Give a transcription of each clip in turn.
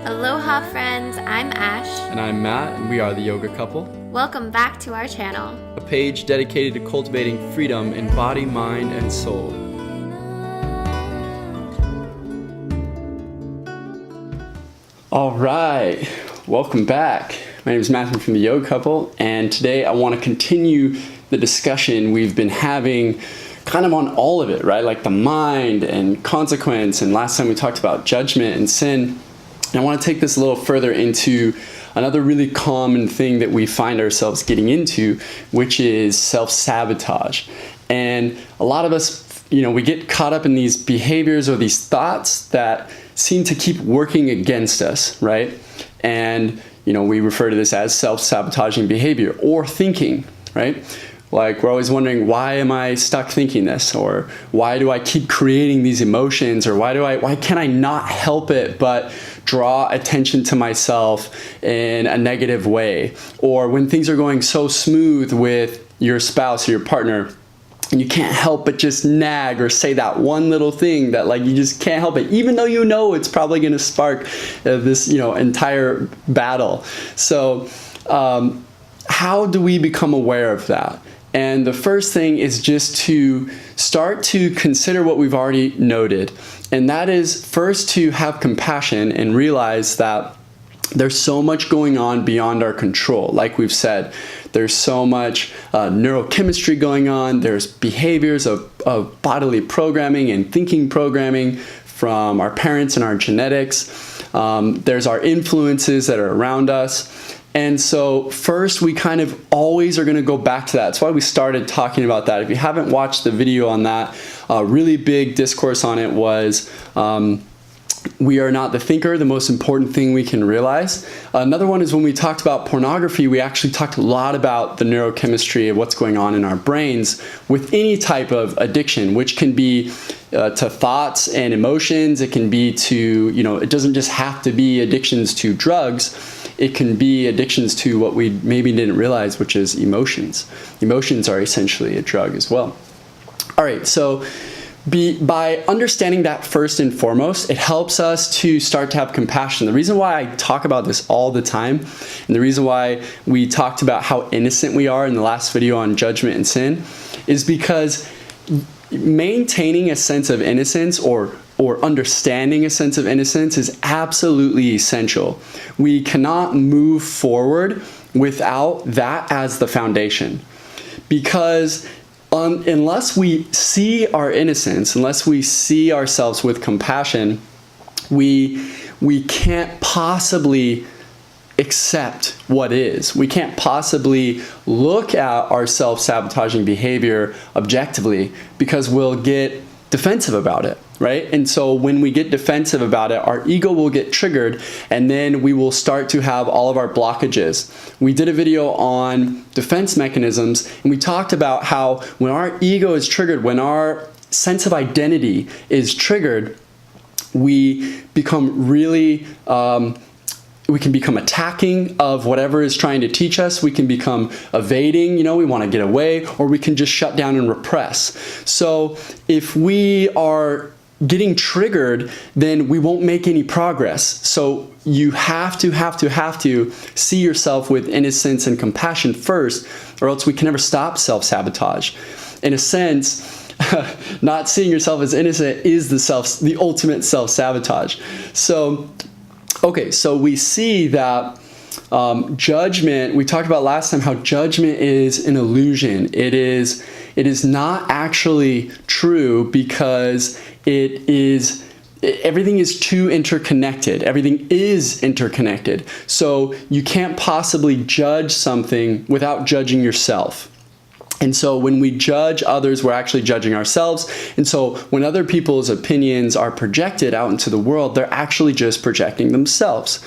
Aloha friends, I'm Ash. And I'm Matt, and we are the Yoga Couple, Welcome back to our channel. a page dedicated to cultivating freedom in body, mind, and soul. All right, welcome back. My name is Matthew from the Yoga Couple, and today I want to continue the discussion we've been having kind of on all of it, right? Like the mind and consequence, and last time we talked about judgment and sin. And I want to take this a little further into another really common thing that we find ourselves getting into, which is self-sabotage. And a lot of us, we get caught up in these behaviors or these thoughts that seem to keep working against us, right? And, we refer to this as self-sabotaging behavior or thinking, right? Like we're always wondering, why am I stuck thinking this? Or why do I keep creating these emotions? Or why can I not help it but draw attention to myself in a negative way? Or when things are going so smooth with your spouse or your partner, and you can't help but just nag or say that one little thing that you just can't help it, even though it's probably going to spark this entire battle. So how do we become aware of that? And the first thing is just to start to consider what we've already noted. And that is first to have compassion and realize that there's so much going on beyond our control. Like we've said, there's so much neurochemistry going on. There's behaviors of bodily programming and thinking programming from our parents and our genetics. There's our influences that are around us. And so first, we kind of always are going to go back to that. That's why we started talking about that. If you haven't watched the video on that, a really big discourse on it was we are not the thinker, the most important thing we can realize. Another one is when we talked about pornography, we actually talked a lot about the neurochemistry of what's going on in our brains with any type of addiction, which can be to thoughts and emotions. It can be to, it doesn't just have to be addictions to drugs. It can be addictions to what we maybe didn't realize, which is emotions. Emotions are essentially a drug as well. All right, so by understanding that first and foremost, it helps us to start to have compassion. The reason why I talk about this all the time, and the reason why we talked about how innocent we are in the last video on judgment and sin, is because maintaining a sense of innocence or understanding a sense of innocence is absolutely essential. We cannot move forward without that as the foundation. Because unless we see our innocence, unless we see ourselves with compassion, we can't possibly accept what is. We can't possibly look at our self-sabotaging behavior objectively because we'll get defensive about it, right? And so when we get defensive about it, our ego will get triggered, and then we will start to have all of our blockages. We did a video on defense mechanisms, and we talked about how when our ego is triggered, when our sense of identity is triggered, we become really we can become attacking of whatever is trying to teach us. We can become evading, we want to get away, or we can just shut down and repress. So if we are getting triggered, then we won't make any progress. So you have to see yourself with innocence and compassion first, or else we can never stop self-sabotage. In a sense, not seeing yourself as innocent is the ultimate self-sabotage. So okay, so we see that judgment, we talked about last time how judgment is an illusion. It is not actually true because everything is too interconnected. Everything is interconnected. So you can't possibly judge something without judging yourself. And so when we judge others, we're actually judging ourselves. And so when other people's opinions are projected out into the world, they're actually just projecting themselves.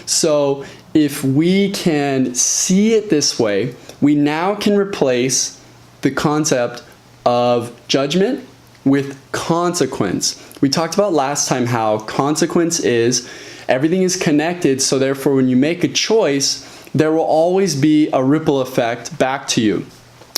So if we can see it this way, we now can replace the concept of judgment with consequence. We talked about last time how consequence is everything is connected. So therefore, when you make a choice, there will always be a ripple effect back to you.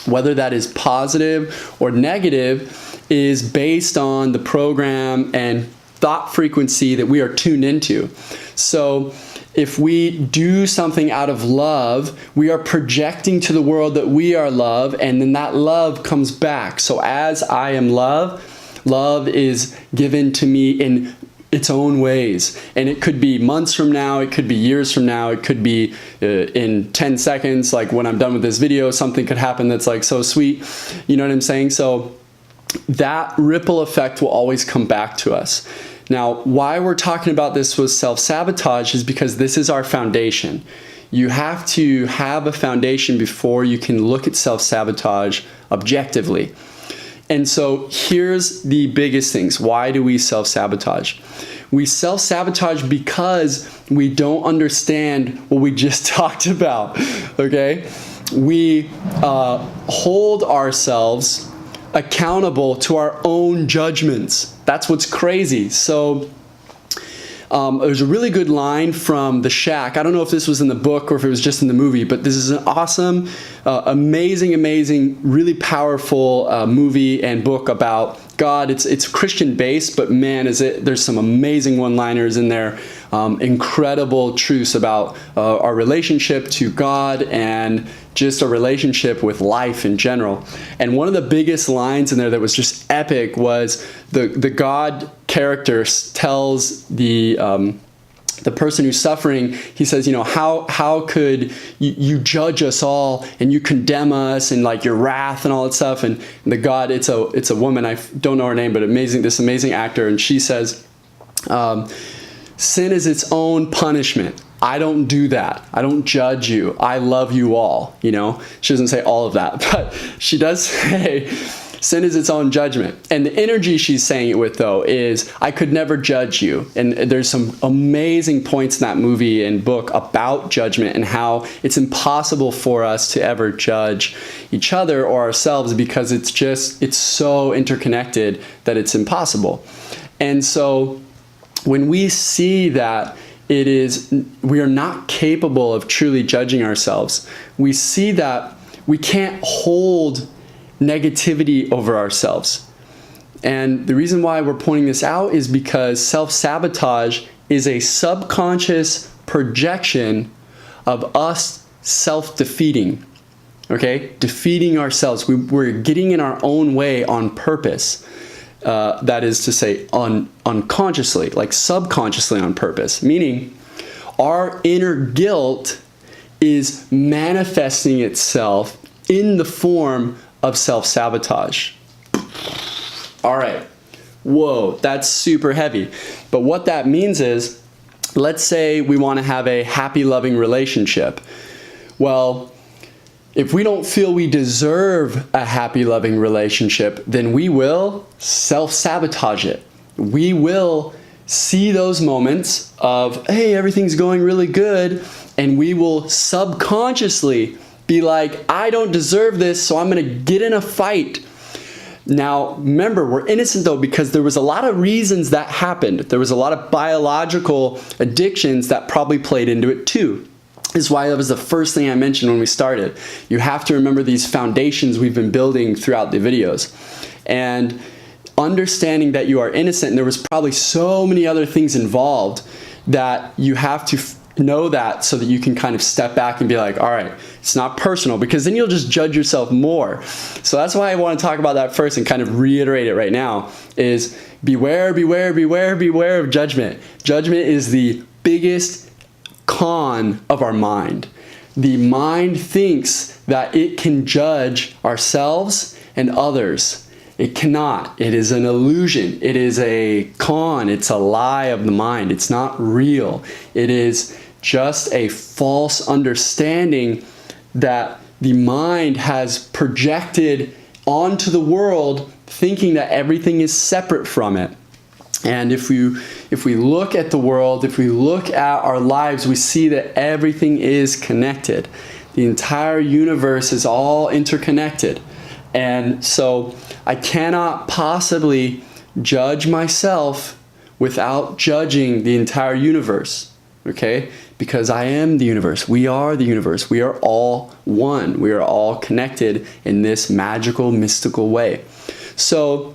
Whether that is positive or negative is based on the program and thought frequency that we are tuned into. So if we do something out of love, we are projecting to the world that we are love, and then that love comes back. So as I am love, love is given to me in its own ways. And it could be months from now, it could be years from now, it could be in 10 seconds, like when I'm done with this video, something could happen that's like so sweet. You know what I'm saying? So that ripple effect will always come back to us. Now, why we're talking about this with self-sabotage is because this is our foundation. You have to have a foundation before you can look at self-sabotage objectively. And so here's the biggest things. Why do we self-sabotage? We self-sabotage because we don't understand what we just talked about, okay? We hold ourselves accountable to our own judgments. That's what's crazy. So there's a really good line from The Shack. I don't know if this was in the book or if it was just in the movie, but this is an awesome, amazing, really powerful movie and book about God. It's Christian based, but man, there's some amazing one-liners in there. Incredible truths about our relationship to God and just a relationship with life in general. And one of the biggest lines in there that was just epic was the God character tells the person who's suffering, he says, you know, how could you judge us all and you condemn us and like your wrath and all that stuff. And the God, it's a woman, I don't know her name, but this amazing actor. And she says, sin is its own punishment. I don't do that. I don't judge you. I love you all. You know, she doesn't say all of that, but she does say sin is its own judgment. And the energy she's saying it with, though, is I could never judge you. And there's some amazing points in that movie and book about judgment and how it's impossible for us to ever judge each other or ourselves because it's so interconnected that it's impossible. And so when we see that we are not capable of truly judging ourselves, we see that we can't hold negativity over ourselves. And the reason why we're pointing this out is because self-sabotage is a subconscious projection of us self-defeating, okay? Defeating ourselves. We're getting in our own way on purpose. That is to say unconsciously, like subconsciously on purpose, meaning our inner guilt is manifesting itself in the form of self-sabotage. All right. Whoa, that's super heavy. But what that means is, let's say we want to have a happy, loving relationship. Well, if we don't feel we deserve a happy, loving relationship, then we will self-sabotage it. We will see those moments of, hey, everything's going really good, and we will subconsciously be like, I don't deserve this, so I'm going to get in a fight. Now, remember, we're innocent though because there was a lot of reasons that happened. There was a lot of biological addictions that probably played into it too. This is why that was the first thing I mentioned when we started. You have to remember these foundations we've been building throughout the videos. And understanding that you are innocent, and there was probably so many other things involved that you have to know that so that you can kind of step back and be like, all right, it's not personal, because then you'll just judge yourself more. So that's why I want to talk about that first and kind of reiterate it right now is beware, beware, beware, beware of judgment. Judgment is the biggest con of our mind. The mind thinks that it can judge ourselves and others. It cannot. It is an illusion. It is a con. It's a lie of the mind. It's not real. It is just a false understanding that the mind has projected onto the world, thinking that everything is separate from it. And if we look at the world, if we look at our lives, we see that everything is connected. The entire universe is all interconnected. And so I cannot possibly judge myself without judging the entire universe, okay? Because I am the universe. We are the universe. We are all one. We are all connected in this magical, mystical way. So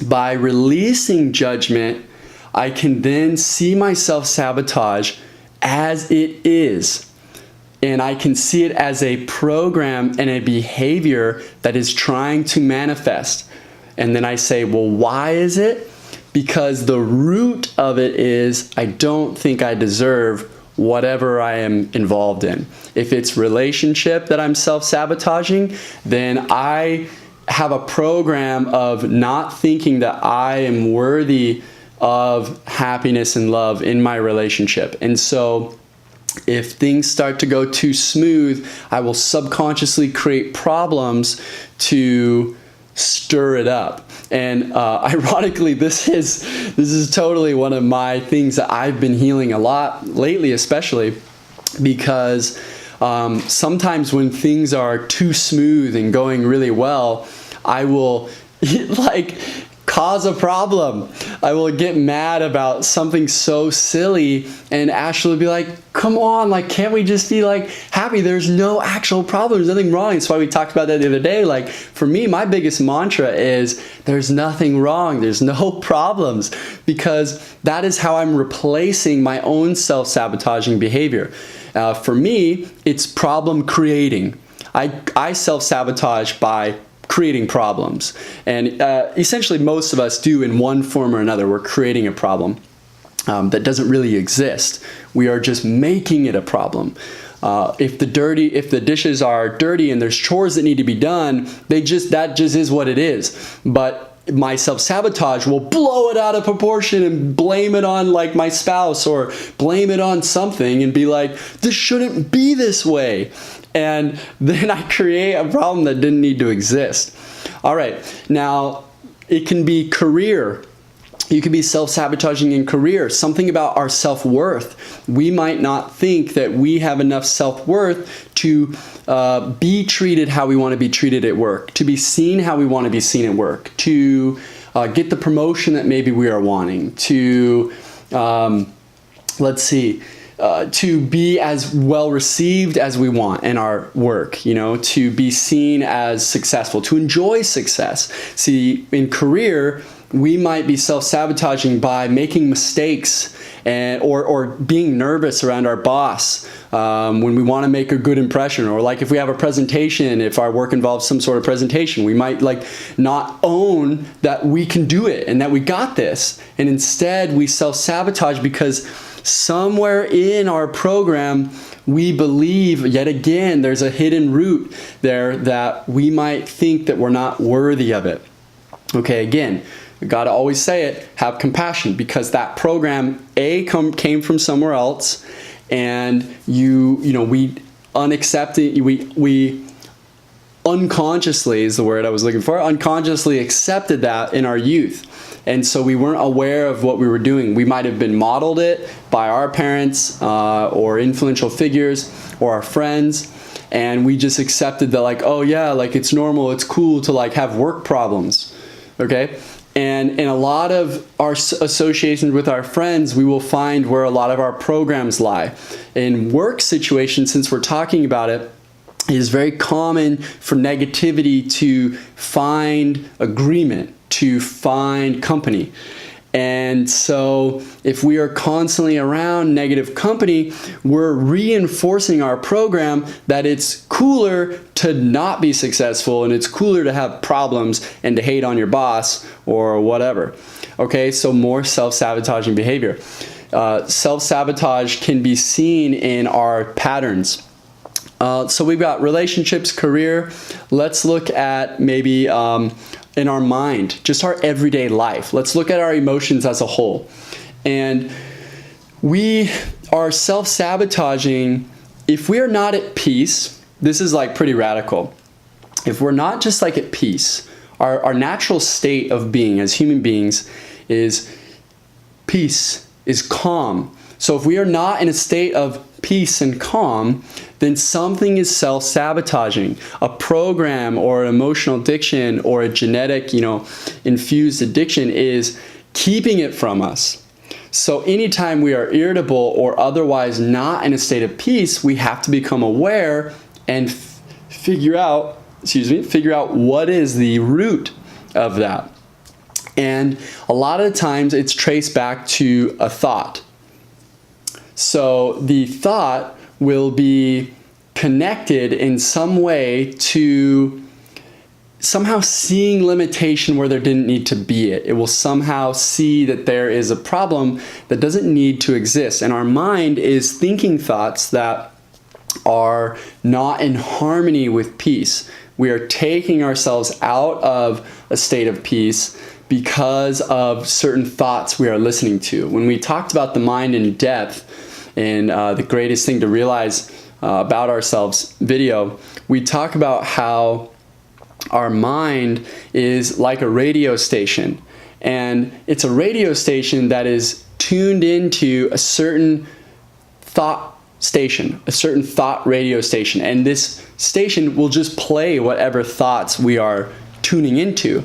by releasing judgment, I can then see my self-sabotage as it is. And I can see it as a program and a behavior that is trying to manifest. And then I say, well, why is it? Because the root of it is I don't think I deserve whatever I am involved in. If it's relationship that I'm self-sabotaging, then I have a program of not thinking that I am worthy of happiness and love in my relationship. And so if things start to go too smooth, I will subconsciously create problems to stir it up. And ironically, this is totally one of my things that I've been healing a lot lately, especially because sometimes when things are too smooth and going really well, I will like cause a problem. I will get mad about something so silly, and Ashley will be like, come on, like, can't we just be like happy? There's no actual problem. There's nothing wrong. That's why we talked about that the other day. Like, for me, my biggest mantra is there's nothing wrong. There's no problems, because that is how I'm replacing my own self-sabotaging behavior. For me, it's problem creating. I self-sabotage by creating problems. And essentially most of us do in one form or another. We're creating a problem that doesn't really exist. We are just making it a problem. If the dishes are dirty and there's chores that need to be done, that just is what it is. But my self-sabotage will blow it out of proportion and blame it on like my spouse or blame it on something and be like, this shouldn't be this way. And then I create a problem that didn't need to exist. All right, now it can be career. You could be self-sabotaging in career, something about our self-worth. We might not think that we have enough self-worth to be treated how we want to be treated at work, to be seen how we want to be seen at work, to get the promotion that maybe we are wanting, to, to be as well received as we want in our work, to be seen as successful, to enjoy success. See, in career, we might be self-sabotaging by making mistakes or being nervous around our boss when we want to make a good impression, or like if we have a presentation, if our work involves some sort of presentation, we might like not own that we can do it and that we got this, and instead we self-sabotage because somewhere in our program we believe, yet again, there's a hidden root there that we might think that we're not worthy of it. Okay, again, we got to always say it, have compassion, because that program came from somewhere else, and we unconsciously is the word I was looking for, unconsciously accepted that in our youth. And so we weren't aware of what we were doing. We might have been modeled it by our parents or influential figures or our friends, and we just accepted that, like, oh yeah, like it's normal, it's cool to like have work problems, okay? And in a lot of our associations with our friends, we will find where a lot of our programs lie. In work situations, since we're talking about it, it is very common for negativity to find agreement, to find company. And so if we are constantly around negative company, we're reinforcing our program that it's cooler to not be successful, and it's cooler to have problems and to hate on your boss or whatever. Okay, so more self-sabotaging behavior. Self-sabotage can be seen in our patterns. So we've got relationships, career. Let's look at maybe in our mind, just our everyday life. Let's look at our emotions as a whole. And we are self-sabotaging if we are not at peace. This is like pretty radical. If we're not just like at peace, our natural state of being as human beings is peace, is calm. So if we are not in a state of peace and calm, then something is self-sabotaging. A program or an emotional addiction or a genetic, infused addiction is keeping it from us. So anytime we are irritable or otherwise not in a state of peace, we have to become aware and figure out what is the root of that. And a lot of the times it's traced back to a thought. So the thought will be connected in some way to somehow seeing limitation where there didn't need to be it. It will somehow see that there is a problem that doesn't need to exist. And our mind is thinking thoughts that are not in harmony with peace. We are taking ourselves out of a state of peace because of certain thoughts we are listening to. When we talked about the mind in depth in the greatest thing to realize about ourselves video, we talk about how our mind is like a radio station, and it's a radio station that is tuned into a certain thought station, a certain thought radio station, and this station will just play whatever thoughts we are tuning into.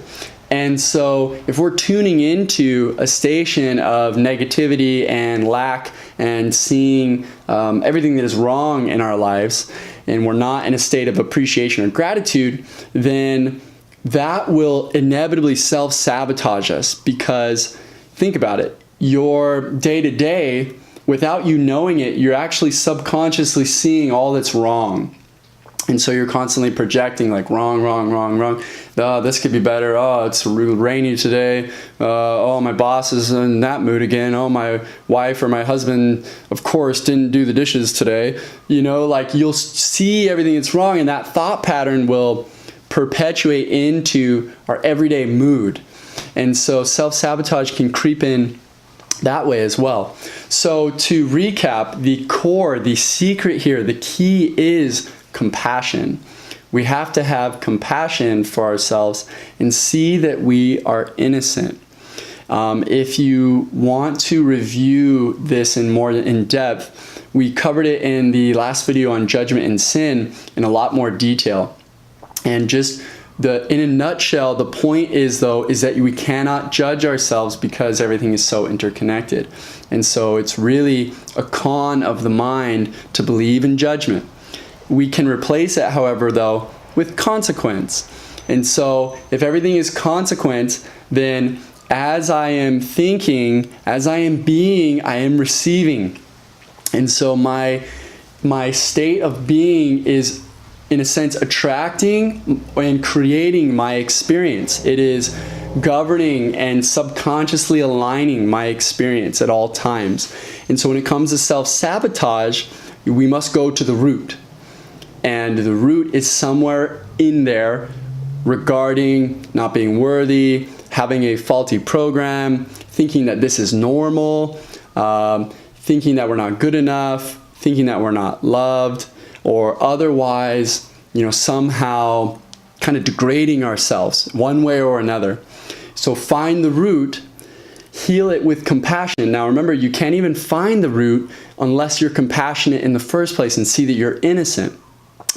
And so if we're tuning into a station of negativity and lack and seeing everything that is wrong in our lives, and we're not in a state of appreciation or gratitude, then that will inevitably self-sabotage us. Because think about it, your day-to-day, without you knowing it, you're actually subconsciously seeing all that's wrong. And so you're constantly projecting like wrong, wrong, wrong, wrong. Oh, this could be better. Oh, it's rainy today. Oh, my boss is in that mood again. Oh, my wife or my husband, of course, didn't do the dishes today. You know, like you'll see everything that's wrong, and that thought pattern will perpetuate into our everyday mood. And so self-sabotage can creep in that way as well. So to recap, the core, the secret here, the key is compassion. We have to have compassion for ourselves and see that we are innocent. If you want to review this in more in depth, we covered it in the last video on judgment and sin in a lot more detail. And just in a nutshell, the point is that we cannot judge ourselves because everything is so interconnected. And so it's really a con of the mind to believe in judgment. We can replace it, however, though, with consequence. And so if everything is consequence, then as I am thinking, as I am being, I am receiving. And so my state of being is, in a sense, attracting and creating my experience. It is governing and subconsciously aligning my experience at all times. And so when it comes to self-sabotage, we must go to the root. And the root is somewhere in there regarding not being worthy, having a faulty program, thinking that this is normal, thinking that we're not good enough, thinking that we're not loved, or otherwise, somehow kind of degrading ourselves one way or another. So find the root, heal it with compassion. Now remember, you can't even find the root unless you're compassionate in the first place and see that you're innocent.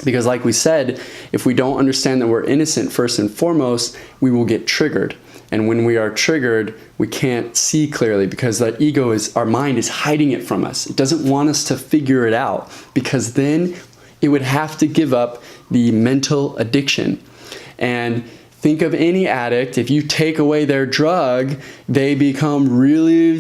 Because like we said, if we don't understand that we're innocent first and foremost, we will get triggered. And when we are triggered, we can't see clearly because that ego our mind is hiding it from us. It doesn't want us to figure it out because then it would have to give up the mental addiction. And think of any addict, if you take away their drug, they become really,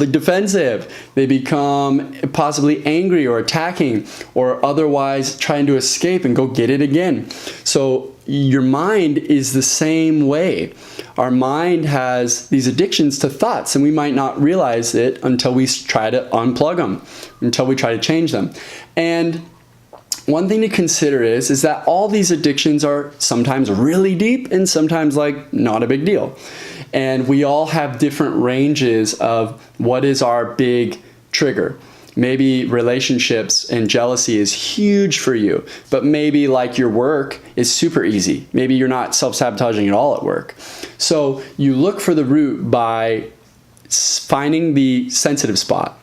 defensive. They become possibly angry or attacking or otherwise trying to escape and go get it again. So your mind is the same way. Our mind has these addictions to thoughts, and we might not realize it until we try to unplug them, until we try to change them. And one thing to consider is that all these addictions are sometimes really deep and sometimes like not a big deal. And we all have different ranges of what is our big trigger. Maybe relationships and jealousy is huge for you, but maybe like your work is super easy. Maybe you're not self-sabotaging at all at work. So you look for the root by finding the sensitive spot,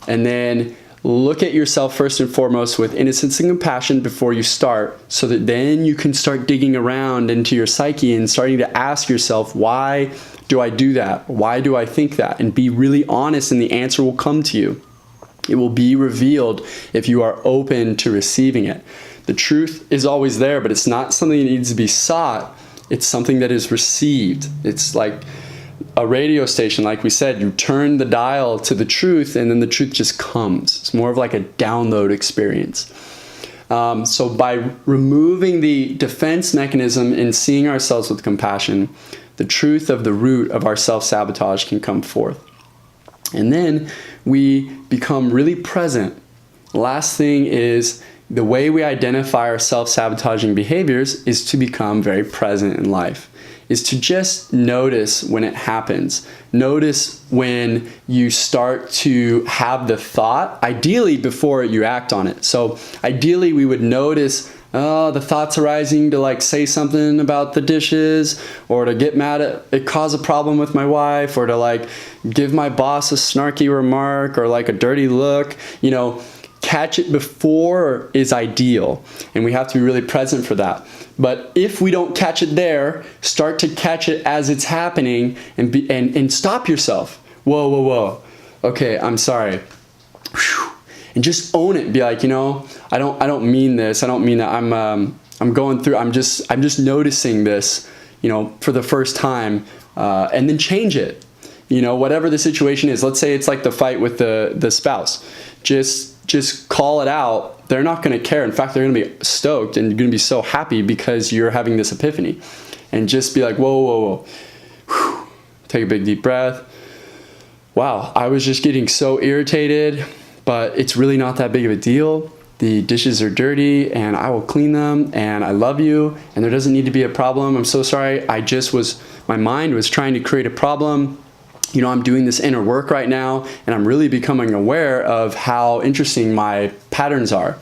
and then look at yourself first and foremost with innocence and compassion before you start, so that then you can start digging around into your psyche and starting to ask yourself, why do I do that? Why do I think that? And be really honest, and the answer will come to you. It will be revealed if you are open to receiving it. The truth is always there, but it's not something that needs to be sought. It's something that is received. It's like a radio station, like we said, you turn the dial to the truth and then the truth just comes. It's more of like a download experience. So by removing the defense mechanism and seeing ourselves with compassion, the truth of the root of our self-sabotage can come forth. And then we become really present. The last thing is the way we identify our self-sabotaging behaviors is to become very present in life, is to just notice when it happens. Notice when you start to have the thought, ideally before you act on it. So ideally we would notice, oh, the thoughts arising to like say something about the dishes, or to get mad at it, cause a problem with my wife, or to like give my boss a snarky remark or like a dirty look, you know, catch it before is ideal. And we have to be really present for that. But if we don't catch it there, start to catch it as it's happening and stop yourself. Whoa, whoa, whoa. Okay, I'm sorry. Whew. And just own it. Be like, you know, I don't mean this. I don't mean that. I'm going through. I'm just noticing this, you know, for the first time, and then change it. You know, whatever the situation is. Let's say it's like the fight with the spouse. Just call it out. They're not going to care. In fact, they're going to be stoked and you're going to be so happy because you're having this epiphany. And just be like, whoa, whoa, whoa. Whew. Take a big deep breath. Wow, I was just getting so irritated, but it's really not that big of a deal. The dishes are dirty and I will clean them, and I love you and there doesn't need to be a problem. I'm so sorry. My mind was trying to create a problem. You know, I'm doing this inner work right now and I'm really becoming aware of how interesting my patterns are.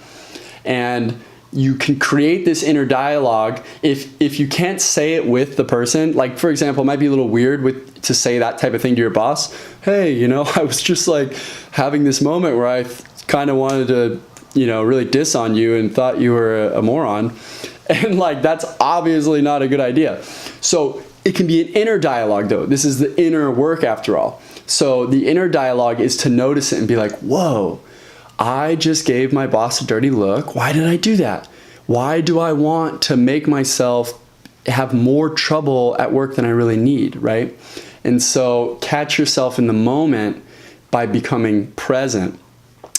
And you can create this inner dialogue. If you can't say it with the person, like for example, it might be a little weird to say that type of thing to your boss. Hey, you know, I was just like having this moment where I kind of wanted to, you know, really diss on you and thought you were a moron. And like, that's obviously not a good idea. So it can be an inner dialogue though. This is the inner work after all. So the inner dialogue is to notice it and be like, whoa, I just gave my boss a dirty look. Why did I do that? Why do I want to make myself have more trouble at work than I really need, right? And so catch yourself in the moment by becoming present,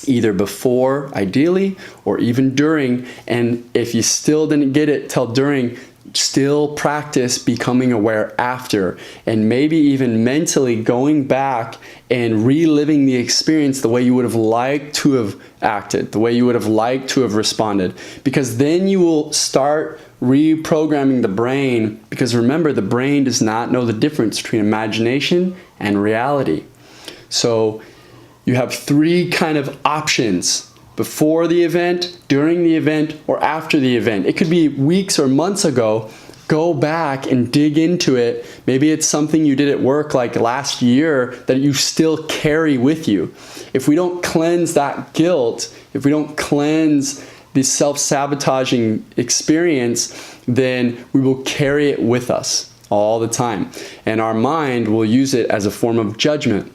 either before, ideally, or even during. And if you still didn't get it till during, still practice becoming aware after, and maybe even mentally going back and reliving the experience the way you would have liked to have acted, the way you would have liked to have responded, because then you will start reprogramming the brain. Because remember, the brain does not know the difference between imagination and reality. So you have three kind of options: before the event, during the event, or after the event. It could be weeks or months ago. Go back and dig into it. Maybe it's something you did at work like last year that you still carry with you. If we don't cleanse that guilt, if we don't cleanse the self-sabotaging experience, then we will carry it with us all the time. And our mind will use it as a form of judgment.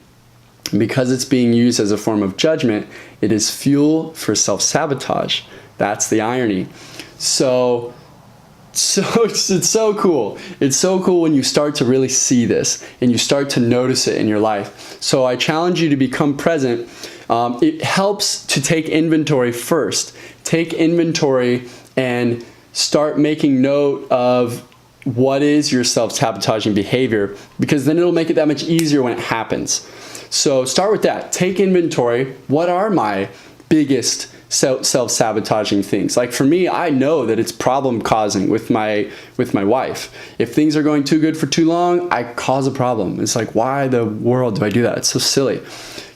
Because it's being used as a form of judgment, it is fuel for self-sabotage. That's the irony. So it's so cool. It's so cool when you start to really see this and you start to notice it in your life. So I challenge you to become present. It helps to take inventory first. Take inventory and start making note of what is your self-sabotaging behavior, because then it'll make it that much easier when it happens. So start with that. Take inventory. What are my biggest self-sabotaging things? Like for me, I know that it's problem causing with my wife. If things are going too good for too long, I cause a problem. It's like, why the world do I do that? It's so silly.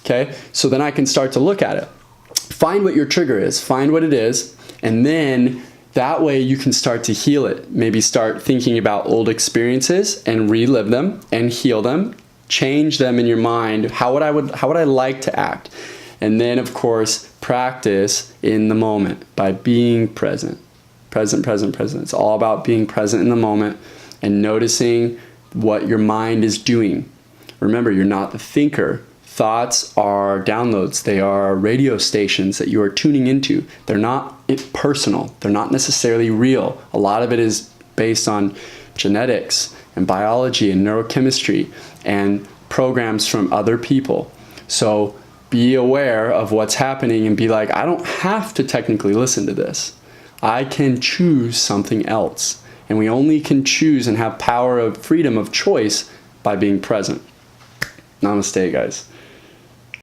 Okay, so then I can start to look at it. Find what your trigger is. Find what it is, and then that way you can start to heal it. Maybe start thinking about old experiences and relive them and heal them. Change them in your mind. How would I like to act? And then, of course, practice in the moment by being present. Present, present, present. It's all about being present in the moment and noticing what your mind is doing. Remember, you're not the thinker. Thoughts are downloads. They are radio stations that you are tuning into. They're not personal. They're not necessarily real. A lot of it is based on genetics and biology and neurochemistry and programs from other people. So be aware of what's happening and be like, I don't have to technically listen to this. I can choose something else. And we only can choose and have power of freedom of choice by being present. Namaste, guys.